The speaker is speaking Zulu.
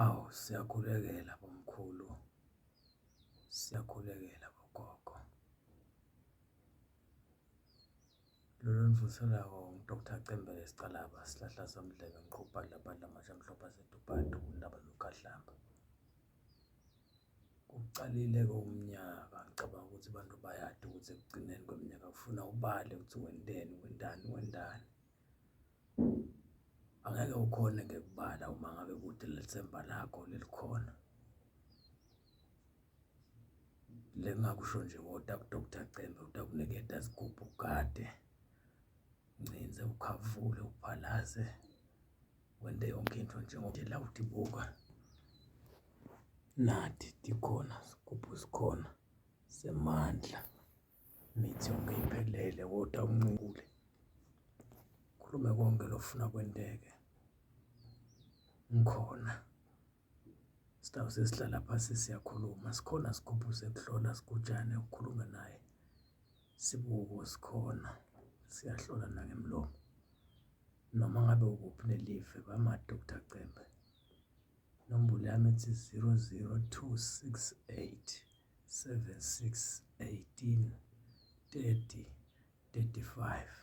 Awu, siyakhulekela bomkhulu, siyakhulekela bogogo. Lolu nivuselako ngu-Dr. Cembe Lescalaba, sihlahla somdlebe ngiqhubha labadla amasha amhlophe asedubhadu undaba lokahlamba. Kucalile-ke umnyaka, ngicabanga ukuthi abantu bayade ukuthi ekugcineni kweminyaka kufuna ubale ukuthi wendani. Angeke ukhone-ke kubala uma ngabe kude leli themba lakho lelikhona. Le ngakusho nje kodwa ku-Dr. Cembe utakuniketa zigubhu kade, ncinze ukhavule uphalaze, wente yonke into njengoba la utibuka. Nathi tikhona sigubhu sikhona semandla, mithi yonke iphelele kodwa uncikule. Khulume konke lofuna kwenteke, ngikhona. Sitawuke sesihlala phasi siyakhuluma, sikhona sigubhu sekuhlola sigujane ukhulume naye, sibuko sikhona, siyahlola nangemlomo. Noma ngabe ukuphi nelive bama-Dr. Cembe. Inombolo yami ethi 00268 76 18 30 35.